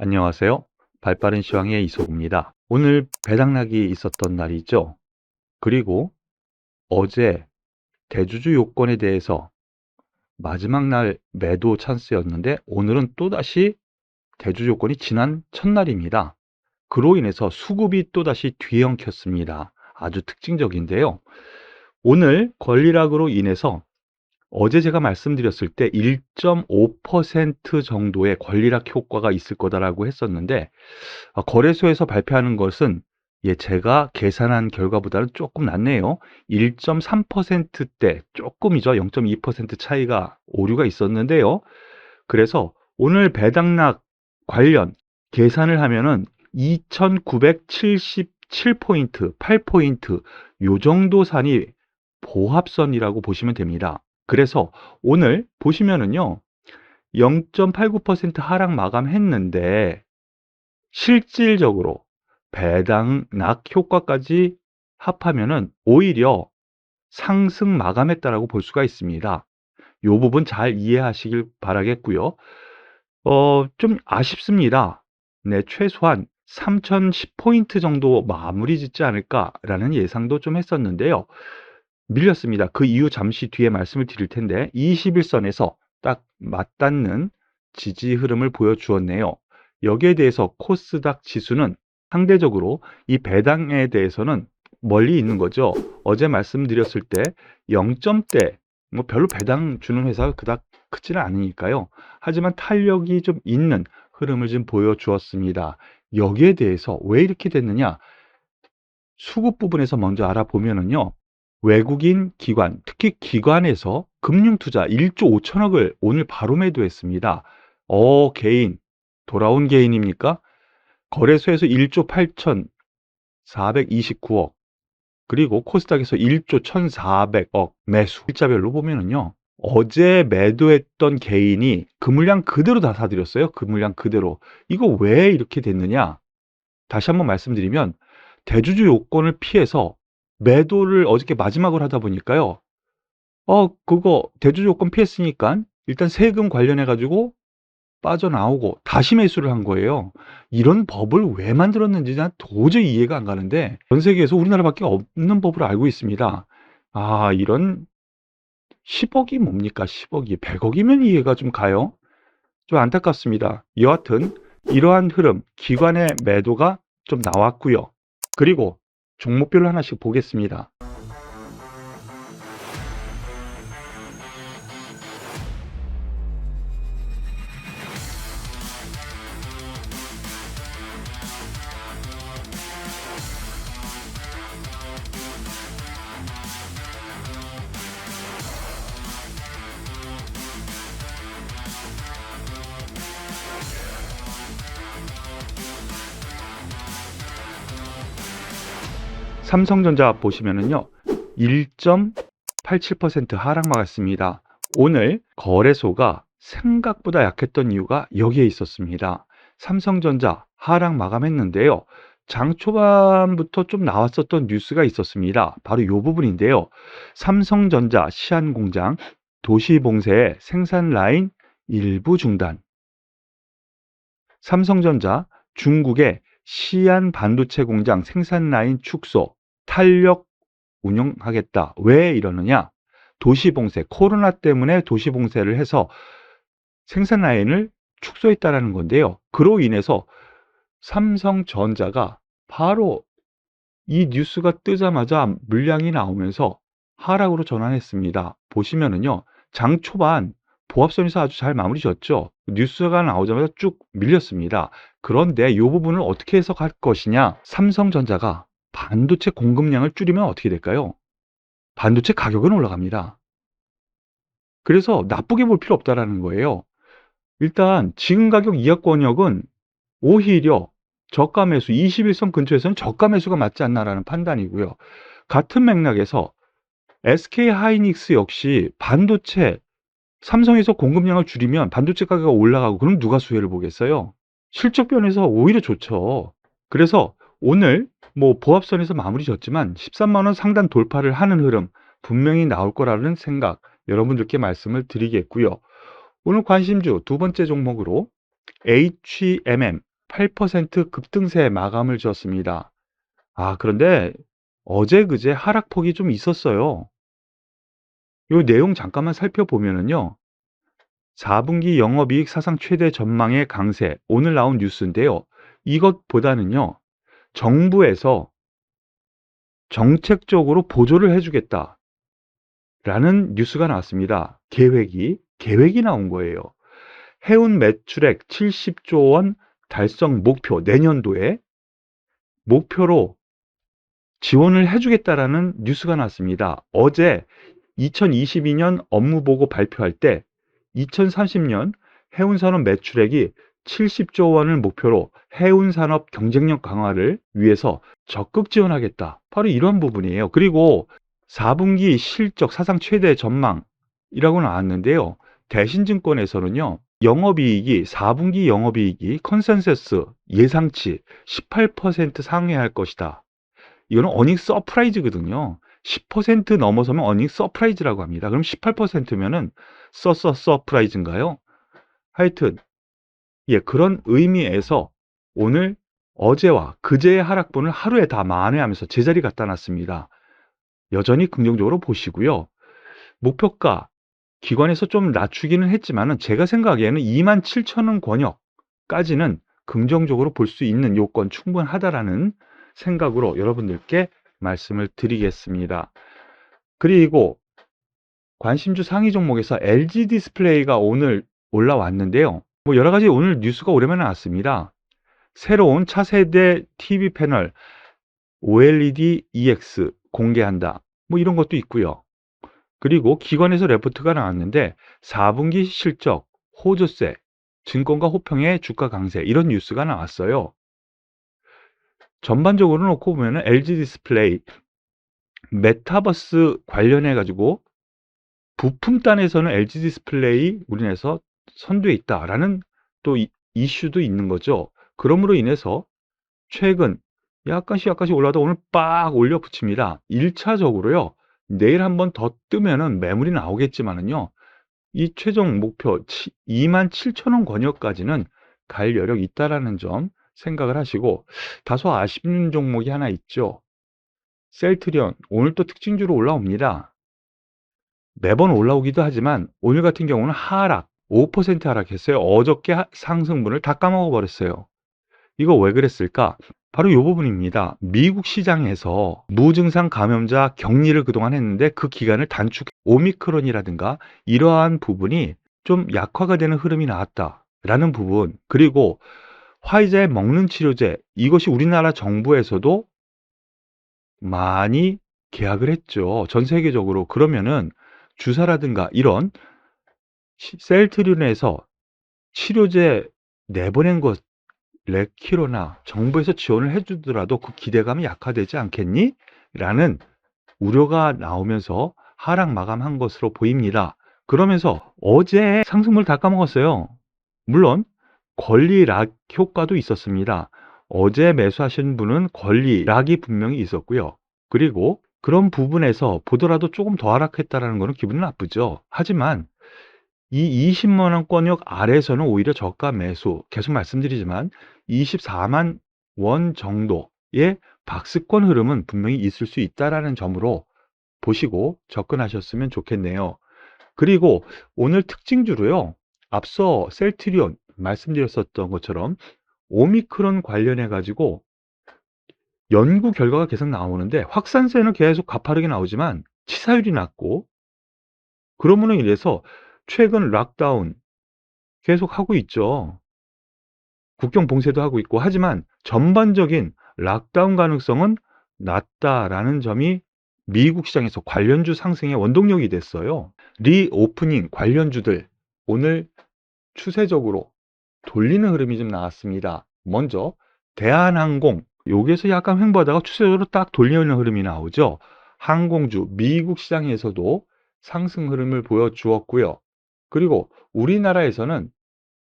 안녕하세요. 발빠른 시황의 이소구입니다. 오늘 배당락이 있었던 날이죠. 그리고 어제 대주주 요건에 대해서 마지막 날 매도 찬스였는데 오늘은 또다시 대주주 요건이 지난 첫날입니다. 그로 인해서 수급이 또다시 뒤엉켰습니다. 아주 특징적인데요. 오늘 권리락으로 인해서 어제 제가 말씀드렸을 때 1.5% 정도의 권리락 효과가 있을 거다라고 했었는데 거래소에서 발표하는 것은 제가 계산한 결과보다는 조금 낮네요. 1.3%대 조금이죠. 0.2% 차이가 오류가 있었는데요. 그래서 오늘 배당락 관련 계산을 하면은 2977포인트, 8포인트 요 정도 산이 보합선이라고 보시면 됩니다. 그래서 오늘 보시면은요. 0.89% 하락 마감했는데 실질적으로 배당락 효과까지 합하면은 오히려 상승 마감했다라고 볼 수가 있습니다. 이 부분 잘 이해하시길 바라겠고요. 좀 아쉽습니다. 네, 최소한 3010포인트 정도 마무리 짓지 않을까라는 예상도 좀 했었는데요. 밀렸습니다. 그 이유 잠시 뒤에 말씀을 드릴 텐데 21선에서 딱 맞닿는 지지 흐름을 보여주었네요. 여기에 대해서 코스닥 지수는 상대적으로 이 배당에 대해서는 멀리 있는 거죠. 어제 말씀드렸을 때 0점대 뭐 별로 배당 주는 회사가 그닥 크지는 않으니까요. 하지만 탄력이 좀 있는 흐름을 좀 보여주었습니다. 여기에 대해서 왜 이렇게 됐느냐? 수급 부분에서 먼저 알아보면은요. 외국인 기관, 특히 기관에서 금융투자 1조 5천억을 오늘 바로 매도했습니다. 개인, 돌아온 개인입니까? 거래소에서 1조 8,429억, 그리고 코스닥에서 1조 1,400억 매수. 일자별로 보면은요. 어제 매도했던 개인이 그 물량 그대로 다 사들였어요. 그 물량 그대로. 이거 왜 이렇게 됐느냐? 다시 한번 말씀드리면 대주주 요건을 피해서 매도를 어저께 마지막으로 하다 보니까요. 그거 대주주 요건 피했으니까 일단 세금 관련해 가지고 빠져나오고 다시 매수를 한 거예요. 이런 법을 왜 만들었는지 난 도저히 이해가 안 가는데 전 세계에서 우리나라밖에 없는 법으로 알고 있습니다. 이런 10억이 뭡니까? 10억이 100억이면 이해가 좀 가요. 좀 안타깝습니다. 여하튼 이러한 흐름, 기관의 매도가 좀 나왔고요. 그리고 종목별로 하나씩 보겠습니다. 삼성전자 보시면은요. 1.87% 하락 막았습니다. 오늘 거래소가 생각보다 약했던 이유가 여기에 있었습니다. 삼성전자 하락 마감했는데요. 장 초반부터 좀 나왔었던 뉴스가 있었습니다. 바로 이 부분인데요. 삼성전자 시안공장 도시봉쇄의 생산 라인 일부 중단. 삼성전자 중국의 시안 반도체 공장 생산 라인 축소, 탄력 운영하겠다. 왜 이러느냐? 도시봉쇄, 코로나 때문에 도시봉쇄를 해서 생산 라인을 축소했다라는 건데요. 그로 인해서 삼성전자가 바로 이 뉴스가 뜨자마자 물량이 나오면서 하락으로 전환했습니다. 보시면은요. 장 초반 보합선에서 아주 잘 마무리 졌죠. 뉴스가 나오자마자 쭉 밀렸습니다. 그런데 이 부분을 어떻게 해석할 것이냐? 삼성전자가 반도체 공급량을 줄이면 어떻게 될까요? 반도체 가격은 올라갑니다. 그래서 나쁘게 볼 필요 없다라는 거예요. 일단 지금 가격 이하 권역은 오히려 저가 매수 21선 근처에서는 저가 매수가 맞지 않나라는 판단이고요. 같은 맥락에서 SK하이닉스 역시 반도체 삼성에서 공급량을 줄이면 반도체 가격이 올라가고 그럼 누가 수혜를 보겠어요? 실적 면에서 오히려 좋죠. 그래서 오늘 뭐 보합선에서 마무리 졌지만 13만 원 상단 돌파를 하는 흐름 분명히 나올 거라는 생각 여러분들께 말씀을 드리겠고요. 오늘 관심주 두 번째 종목으로 HMM 8% 급등세 마감을 지었습니다. 그런데 어제 그제 하락폭이 좀 있었어요. 요 내용 잠깐만 살펴보면은요. 4분기 영업이익 사상 최대 전망의 강세, 오늘 나온 뉴스인데요. 이것보다는요. 정부에서 정책적으로 보조를 해주겠다라는 뉴스가 나왔습니다. 계획이 나온 거예요. 해운 매출액 70조 원 달성 목표, 내년도에 목표로 지원을 해주겠다라는 뉴스가 나왔습니다. 어제 2022년 업무보고 발표할 때 2030년 해운산업 매출액이 70조 원을 목표로 해운산업 경쟁력 강화를 위해서 적극 지원하겠다. 바로 이런 부분이에요. 그리고 4분기 실적 사상 최대 전망이라고 나왔는데요. 대신증권에서는요. 4분기 영업이익이 컨센서스 예상치 18% 상회할 것이다. 이거는 어닝 서프라이즈거든요. 10% 넘어서면 어닝 서프라이즈라고 합니다. 그럼 18%면은 서프라이즈인가요? 하여튼 그런 의미에서 오늘 어제와 그제의 하락분을 하루에 다 만회하면서 제자리 갖다 놨습니다. 여전히 긍정적으로 보시고요. 목표가 기관에서 좀 낮추기는 했지만은 제가 생각하기에는 27,000원 권역까지는 긍정적으로 볼 수 있는 요건 충분하다라는 생각으로 여러분들께 말씀을 드리겠습니다. 그리고 관심주 상위 종목에서 LG 디스플레이가 오늘 올라왔는데요. 뭐 여러 가지 오늘 뉴스가 오랜만에 나왔습니다. 새로운 차세대 TV 패널 OLED EX 공개한다. 뭐 이런 것도 있고요. 그리고 기관에서 레포트가 나왔는데 4분기 실적, 호조세, 증권가 호평의 주가 강세 이런 뉴스가 나왔어요. 전반적으로 놓고 보면 LG 디스플레이 메타버스 관련해 가지고 부품단에서는 LG 디스플레이 우리나라에서 선두에 있다라는 또 이슈도 있는 거죠. 그러므로 인해서 최근 약간씩 올라다 오늘 빡 올려 붙입니다. 1차적으로요. 내일 한번 더 뜨면은 매물이 나오겠지만은요. 이 최종 목표 27,000원 권역까지는 갈 여력이 있다라는 점 생각을 하시고, 다소 아쉬운 종목이 하나 있죠. 셀트리온 오늘 또 특징주로 올라옵니다. 매번 올라오기도 하지만 오늘 같은 경우는 하락 5% 하락했어요. 어저께 상승분을 다 까먹어 버렸어요. 이거 왜 그랬을까? 바로 이 부분입니다. 미국 시장에서 무증상 감염자 격리를 그동안 했는데 그 기간을 오미크론이라든가 이러한 부분이 좀 약화가 되는 흐름이 나왔다라는 부분, 그리고 화이자의 먹는 치료제, 이것이 우리나라 정부에서도 많이 계약을 했죠. 전 세계적으로. 그러면은 주사라든가 이런 셀트리온에서 치료제 내보낸 것 레키로나 정부에서 지원을 해주더라도 그 기대감이 약화되지 않겠니? 라는 우려가 나오면서 하락 마감한 것으로 보입니다. 그러면서 어제 상승물 다 까먹었어요. 물론 권리락 효과도 있었습니다. 어제 매수하신 분은 권리락이 분명히 있었고요. 그리고 그런 부분에서 보더라도 조금 더 하락했다는 것은 기분이 나쁘죠. 하지만 이 20만 원권역 아래에서는 오히려 저가 매수, 계속 말씀드리지만 24만 원 정도의 박스권 흐름은 분명히 있을 수 있다라는 점으로 보시고 접근하셨으면 좋겠네요. 그리고 오늘 특징주로요. 앞서 셀트리온 말씀드렸었던 것처럼 오미크론 관련해 가지고 연구 결과가 계속 나오는데 확산세는 계속 가파르게 나오지만 치사율이 낮고, 그러므로 인해서 최근 락다운 계속 하고 있죠. 국경 봉쇄도 하고 있고, 하지만 전반적인 락다운 가능성은 낮다라는 점이 미국 시장에서 관련주 상승의 원동력이 됐어요. 리오프닝 관련주들 오늘 추세적으로 돌리는 흐름이 좀 나왔습니다. 먼저 대한항공, 여기에서 약간 횡보하다가 추세적으로 딱 돌리는 흐름이 나오죠. 항공주 미국 시장에서도 상승 흐름을 보여주었고요. 그리고 우리나라에서는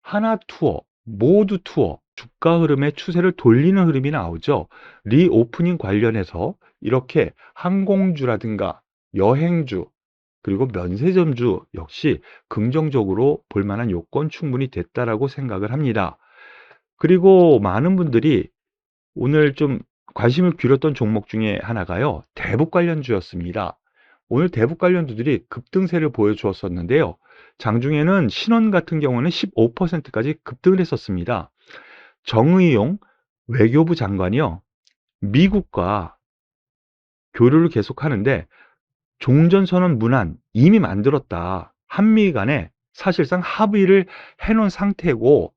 하나투어, 모두투어 주가 흐름의 추세를 돌리는 흐름이 나오죠. 리오프닝 관련해서 이렇게 항공주라든가 여행주, 그리고 면세점주 역시 긍정적으로 볼 만한 요건 충분히 됐다라고 생각을 합니다. 그리고 많은 분들이 오늘 좀 관심을 기울였던 종목 중에 하나가요, 대북 관련주였습니다. 오늘 대북 관련주들이 급등세를 보여주었었는데요. 장중에는 신원 같은 경우는 15%까지 급등을 했었습니다. 정의용 외교부 장관이요, 미국과 교류를 계속하는데 종전선언 문안 이미 만들었다. 한미 간에 사실상 합의를 해놓은 상태고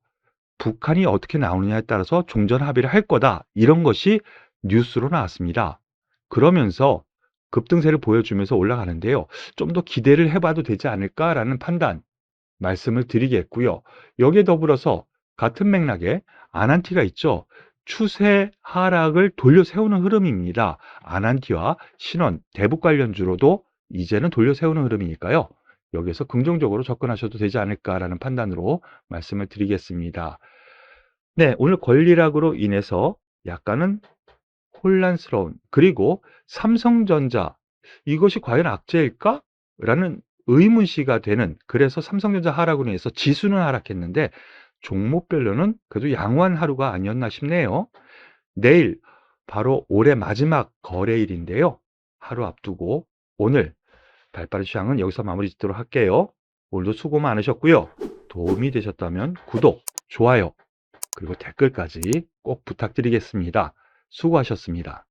북한이 어떻게 나오느냐에 따라서 종전 합의를 할 거다. 이런 것이 뉴스로 나왔습니다. 그러면서 급등세를 보여주면서 올라가는데요. 좀 더 기대를 해봐도 되지 않을까라는 판단 말씀을 드리겠고요. 여기에 더불어서 같은 맥락에 아난티가 있죠. 추세 하락을 돌려 세우는 흐름입니다. 아난티와 신원, 대북 관련주로도 이제는 돌려 세우는 흐름이니까요. 여기에서 긍정적으로 접근하셔도 되지 않을까라는 판단으로 말씀을 드리겠습니다. 네, 오늘 권리락으로 인해서 약간은 혼란스러운, 그리고 삼성전자 이것이 과연 악재일까? 라는 의문시가 되는, 그래서 삼성전자 하락으로 인해서 지수는 하락했는데 종목별로는 그래도 양호한 하루가 아니었나 싶네요. 내일 바로 올해 마지막 거래일인데요. 하루 앞두고 오늘 발빠른 시장은 여기서 마무리 짓도록 할게요. 오늘도 수고 많으셨고요. 도움이 되셨다면 구독, 좋아요, 그리고 댓글까지 꼭 부탁드리겠습니다. 수고하셨습니다.